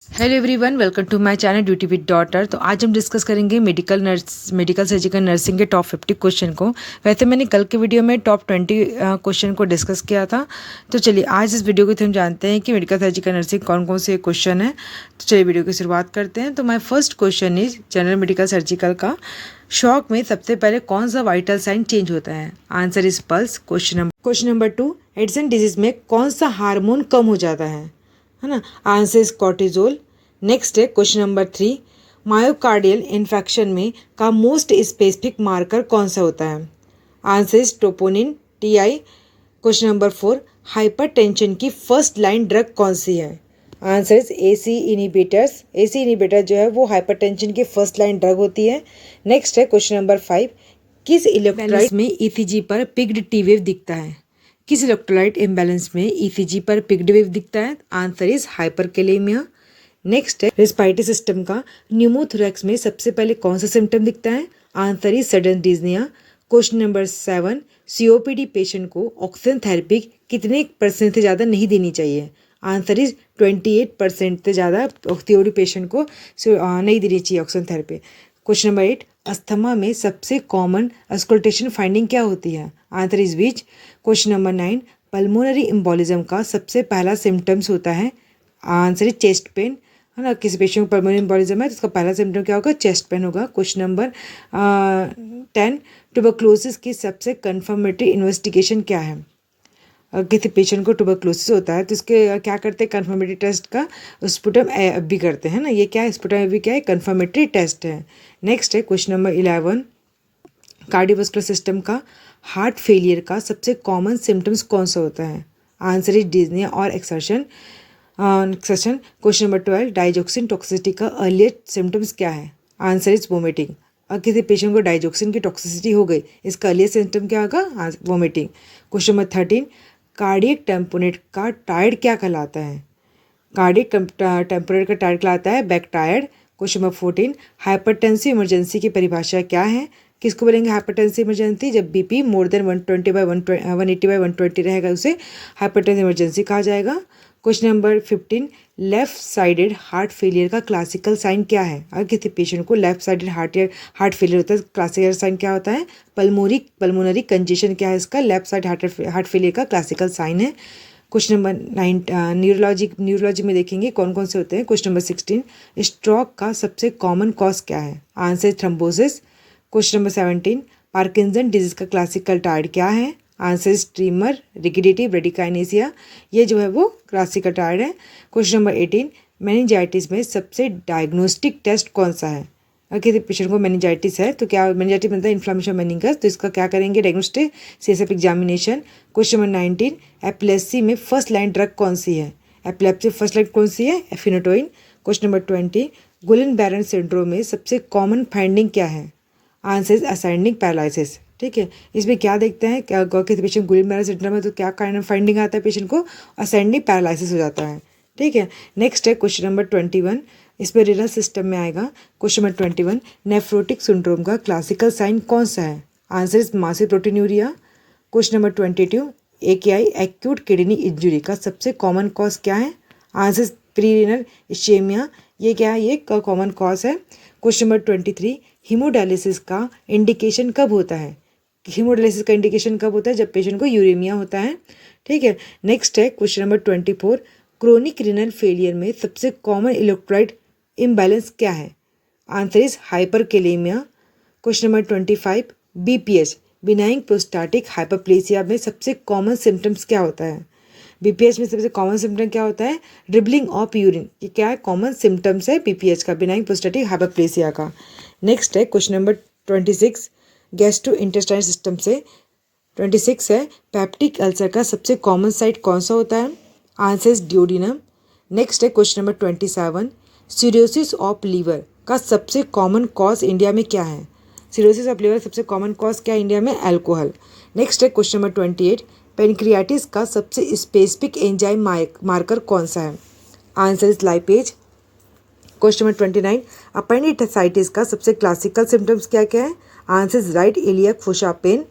Hello everyone, welcome to my channel duty with daughter. तो आज हम डिस्कस करेंगे मेडिकल सर्जिकल नर्सिंग के टॉप 50 क्वेश्चन को। वैसे मैंने कल के वीडियो में टॉप 20 क्वेश्चन को डिस्कस किया था। तो चलिए आज इस वीडियो को हम जानते हैं कि मेडिकल सर्जिकल नर्सिंग कौन कौन से क्वेश्चन है। तो चलिए वीडियो की शुरुआत करते हैं। तो my first question is general medical surgical का, शॉक में सबसे पहले कौन सा वाइटल साइन चेंज होता है? Answer is pulse. Question number 2, Addison disease में कौन सा हार्मोन कम हो जाता है ना? Answer is cortisol. नेक्स्ट है क्वेश्चन नंबर 3, मायोकार्डियल इन्फेक्शन में का मोस्ट स्पेसिफिक मार्कर कौन सा होता है? Answer is troponin TI. Question number 4, hypertension की फर्स्ट लाइन ड्रग कौन सी है? Answer is AC inhibitors. AC inhibitor जो है वो हाइपरटेंशन की फर्स्ट लाइन ड्रग होती है। नेक्स्ट है क्वेश्चन नंबर 5, किस इलेक्ट्रोलाइट में ईसीजी पर पिग्ड टी वेव दिखता है? किस इलेक्ट्रोलाइट इम्बैलेंस में ईसीजी पर पिग्ड वेव दिखता है? Answer is hyperkalaemia. नेक्स्ट है रेस्पिरेटरी सिस्टम का, न्यूमोथोरैक्स में सबसे पहले कौन सा सिम्टम दिखता है? Answer is sudden डिजनिया। Question number 7, COPD patient को ऑक्सीजन थेरेपी कितने % से ज़्यादा नहीं देनी चाहिए? आंसर इज 28% से ज़्यादा सीओपीडी पेशेंट को नहीं देनी चाहिए oxygen therapy. Question number 8, asthma में सबसे कॉमन अस्कल्टेशन फाइंडिंग क्या होती है? Answer is which. Question number 9, pulmonary embolism का सबसे पहला सिम्टम्स होता है? आंसर इज चेस्ट पेन, है ना? किसी पेशेंट को पल्मोनरी एम्बोलिज्म है तो उसका पहला सिम्टम क्या होगा? चेस्ट पेन होगा। क्वेश्चन नंबर 10, ट्यूबरक्लोसिस की सबसे कन्फर्मेटरी इन्वेस्टिगेशन क्या है? किसी पेशेंट को ट्यूबरक्लोसिस होता है तो इसके क्या करते हैं? कन्फर्मेटरी टेस्ट का स्पुटम भी करते हैं ना। ये क्या है? स्पुटम भी क्या है? कन्फर्मेटरी टेस्ट है। नेक्स्ट है क्वेश्चन नंबर 11, कार्डियोवास्कुलर सिस्टम का हार्ट फेलियर का सबसे कॉमन सिम्टम्स कौन सा होता है? आंसर इज डिजनिया और एक्सर्शन। क्वेश्चन नंबर 12, डाइजोक्सिन टॉक्सिसिटी का अर्लीस्ट सिम्टम्स क्या है? Answer is vomiting. अगर किसी पेशेंट को डाइजोक्सिन की टॉक्सिसिटी हो गई, इसका अर्लीस्ट सिम्टम क्या होगा? Vomiting. Question number 13, cardiac tamponade का टायर्ड क्या कहलाता है? कार्डियक टेम्पोनेट का टायर्ड कहलाता है back tired. Question number 14, hypertensive emergency की परिभाषा क्या है? किसको बोलेंगे हाइपरटेंसिव इमरजेंसी? जब बीपी मोर देन 180/120 रहेगा उसे हाइपरटेंसिव इमरजेंसी कहा जाएगा। Question number 15, left sided heart failure का क्लासिकल साइन क्या है? अगर किसी पेशेंट को लेफ्ट साइडेड हार्ट फेलियर होता है, क्लासिकल साइन क्या होता है? पल्मोनरी कंजेशन क्या है इसका? लेफ्ट साइड हार्ट फेलियर का क्लासिकल साइन है। क्वेश्चन नंबर 9, न्यूरोलॉजी में देखेंगे कौन कौन से होते हैं। क्वेश्चन नंबर 16, स्ट्रोक का सबसे कॉमन कॉज क्या है? Answer thrombosis. Question number 17, Parkinson disease का क्लासिकल टायर्ड क्या है? Answer is tremor rigidity bradykinesia. ये जो है वो क्लासिकल टायर्ड है। क्वेश्चन नंबर 18, मेनिंजाइटिस में सबसे डायग्नोस्टिक टेस्ट कौन सा है? अगर किसी पेशेंट को मेनिंजाइटिस है तो क्या मेनिंजाइटिस मतलब इन्फ्लेमेशन मेनिंगस, तो इसका क्या करेंगे? Diagnostic CSF examination. Question number 19, epilepsy में फर्स्ट लाइन ड्रग कौन सी है? एपिलेप्सी फर्स्ट लाइन कौन सी है? एफिनेटोइन। क्वेश्चन नंबर 20, गुलिन बैरन सिंड्रोम में सबसे कॉमन फाइंडिंग क्या है? Answer is ascending paralysis. ठीक है, इसमें क्या देखते हैं? क्या किसी पेशेंट गुलिन बैरन सिंड्रोम है तो क्या काइंड ऑफ फाइंडिंग आता है? पेशेंट को असेंडिंग पैरालिसिस हो जाता है। ठीक है, नेक्स्ट है क्वेश्चन नंबर 21, इसमें रिनल सिस्टम में आएगा। क्वेश्चन नंबर 21, नेफ्रोटिक सिंड्रोम का क्लासिकल साइन कौन सा है? Answer is massive proteinuria. Question number 22, AKI acute kidney injury का सबसे कॉमन कॉज क्या है? Answer is prerenal ischaemia. ये क्या है? ये कॉमन कॉज है। क्वेश्चन नंबर 23, हीमोडायलिसिस का इंडिकेशन कब होता है? हीमोडायलिसिस का इंडिकेशन कब होता है? जब पेशेंट को यूरेमिया होता है। ठीक है, नेक्स्ट है question number 24, chronic renal failure में सबसे कॉमन इलेक्ट्रोलाइट इम्बैलेंस क्या है? Answer is hyperkalaemia. Question number 25, BPH benign prostatic hyperplasia में सबसे कॉमन सिम्टम्स क्या होता है? BPH में सबसे कॉमन सिम्टम क्या होता है? Dribbling of urine. ये क्या है? कॉमन सिम्टम्स है BPH का, बिनाइन प्रोस्टैटिक हाइपरप्लेसिया का। नेक्स्ट है question number 26, gastro intestine system से 26 है, पैप्टिक अल्सर का सबसे कॉमन साइट कौन सा होता है? Answer is duodenum. नेक्स्ट है question number 27, cirrhosis of liver का सबसे कॉमन कॉज इंडिया में क्या है? सिरोसिस ऑफ लीवर सबसे कॉमन कॉज क्या है इंडिया में? अल्कोहल। नेक्स्ट है क्वेश्चन नंबर 28, पेनक्रियाटिस का सबसे स्पेसिफिक एंजाइम मार्कर कौन सा है? Answer is lipase. Question number 29, appendicitis का सबसे क्लासिकल सिम्टम्स क्या क्या है? Answer is right iliac fossa pain.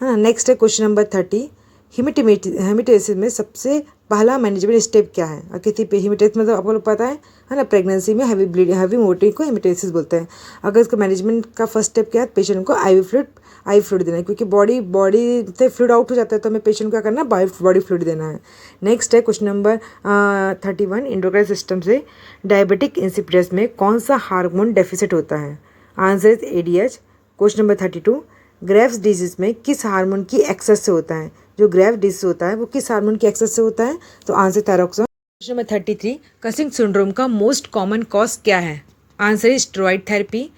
हाँ, नेक्स्ट है क्वेश्चन नंबर 30, हेमेटोमेसिस में सबसे पहला मैनेजमेंट स्टेप क्या है? और किसी पे हेमेटाइटिस मतलब आप लोग पता है ना, प्रेगनेंसी में हैवी मोटिंग को हेमेटाइटिस बोलते हैं। अगर इसका मैनेजमेंट का फर्स्ट स्टेप क्या है? पेशेंट को आई फ्लूइड देना है, क्योंकि बॉडी से फ्लूइड आउट हो जाता है, तो हमें पेशेंट को क्या करना है? बॉडी फ्लूइड देना है। नेक्स्ट है क्वेश्चन नंबर 31, एंडोक्राइन सिस्टम से डायबिटिक इंसिपिडस में कौन सा हार्मोन डेफिसिट होता है? Answer is ADH। Question number 32, Graves disease में किस हार्मोन की एक्सेस से होता है? जो ग्रेव डिजीज होता है वो किस हार्मोन की एक्सेस से होता है? तो answer thyroxine. Question number 33, causing syndrome का मोस्ट कॉमन कॉज क्या है? Answer is steroid therapy.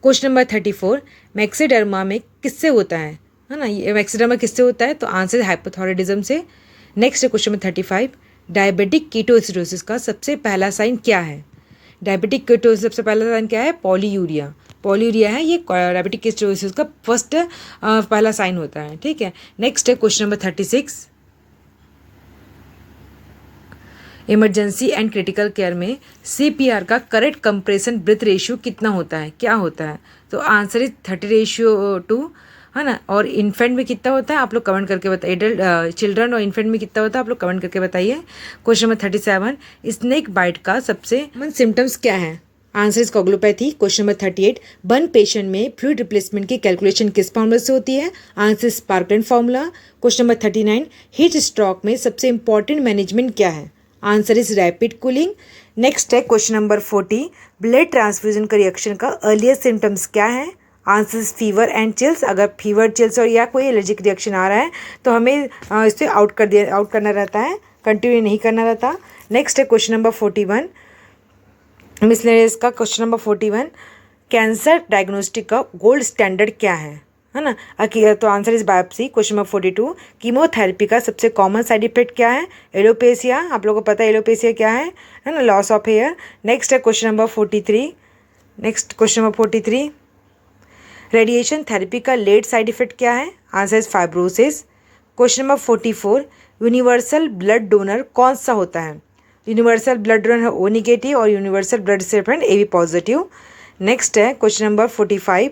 Question number 34, मैक्सिडर्मा में किससे होता है ना, ये मैक्सिडर्मा किससे होता है? तो आंसर हाइपोथायरॉयडिज्म से। नेक्स्ट है क्वेश्चन नंबर 35, डायबिटिक कीटोएसिडोसिस का सबसे पहला साइन क्या है? डायबिटिक कीटोसिस सबसे पहला साइन क्या है? पॉलीयूरिया है, ये डायबिटिक कीटोसिस का फर्स्ट पहला साइन होता है। ठीक है। नेक्स्ट है question number 36, emergency and critical care में CPR का करेक्ट कंप्रेशन ब्रेथ रेशियो कितना होता है? क्या होता है? तो आंसर इज 30:2, है ना। और इन्फेंट में कितना होता है? आप लोग कमेंट करके बताइए। एडल्ट चिल्ड्रन और इन्फेंट में कितना होता है? आप लोग कमेंट करके बताइए। क्वेश्चन नंबर 37, स्नेक बाइट का सबसे कॉमन सिम्टम्स क्या है? Answer is coagulopathy. Question number 38, burn patient में फ्लूइड रिप्लेसमेंट की कैलकुलेशन किस फॉर्मूला से होती है? Answer is Parkland formula. Question number 39, heat stroke में सबसे इंपॉर्टेंट मैनेजमेंट क्या है? Answer is rapid cooling. Next है क्वेश्चन नंबर 40, ब्लड ट्रांसफ्यूजन का रिएक्शन का अर्लीस्ट सिम्टम्स क्या है? Answer is fever and chills. अगर फीवर, चिल्स और या कोई एलर्जिक रिएक्शन आ रहा है तो हमें इसे आउट करना रहता है, कंटिन्यू नहीं करना रहता। नेक्स्ट है क्वेश्चन नंबर 41, मिसलेनियस का क्वेश्चन नंबर 41, कैंसर डायग्नोस्टिक का गोल्ड स्टैंडर्ड क्या है ना? तो answer is biopsy. Question number 42, chemotherapy का सबसे कॉमन साइड इफेक्ट क्या है? एलोपेसिया। आप लोगों को पता है एलोपेसिया क्या है ना? Loss of hair. नेक्स्ट है क्वेश्चन नंबर 43, रेडिएशन थेरेपी का लेट साइड इफेक्ट क्या है? Answer is fibrosis. Question number 44, universal blood donor कौन सा होता है? Universal blood donor O negative और universal blood recipient AB positive. Next है question number 45,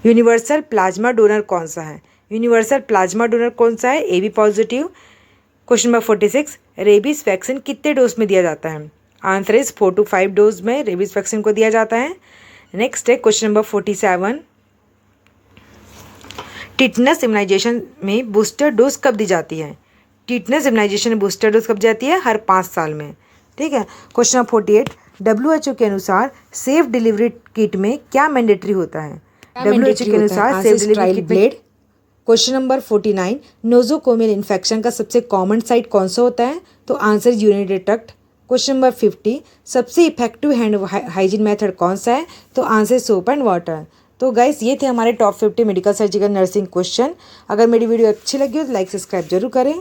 universal plasma donor कौन सा है? यूनिवर्सल प्लाज्मा डोनर कौन सा है? AB positive. Question number 46, rabies vaccine कितने डोज में दिया जाता है? आंसर इज 4 to 5 डोज में रेबीज वैक्सीन को दिया जाता है। नेक्स्ट है क्वेश्चन नंबर 47, टिटनस इम्यूनाइजेशन में बूस्टर डोज कब दी जाती है? टिटनस इम्यूनाइजेशन में बूस्टर डोज कब जाती है? हर 5 साल में। ठीक है। क्वेश्चन नंबर 48, WHO के अनुसार सेफ डिलीवरी किट में क्या मैंडेटरी होता है? WHO के अनुसार safe delivery kit. Question number 49, nosocomial infection का सबसे कॉमन साइट कौन सा होता है? तो answer urinary tract. Question number 50, सबसे इफेक्टिव हैंड हाइजीन मेथड कौन सा है? तो आंसर सोप एंड वाटर। तो गाइस ये थे हमारे top 50 medical surgical nursing question. अगर मेरी वीडियो अच्छी लगी हो तो लाइक सब्सक्राइब जरूर करें।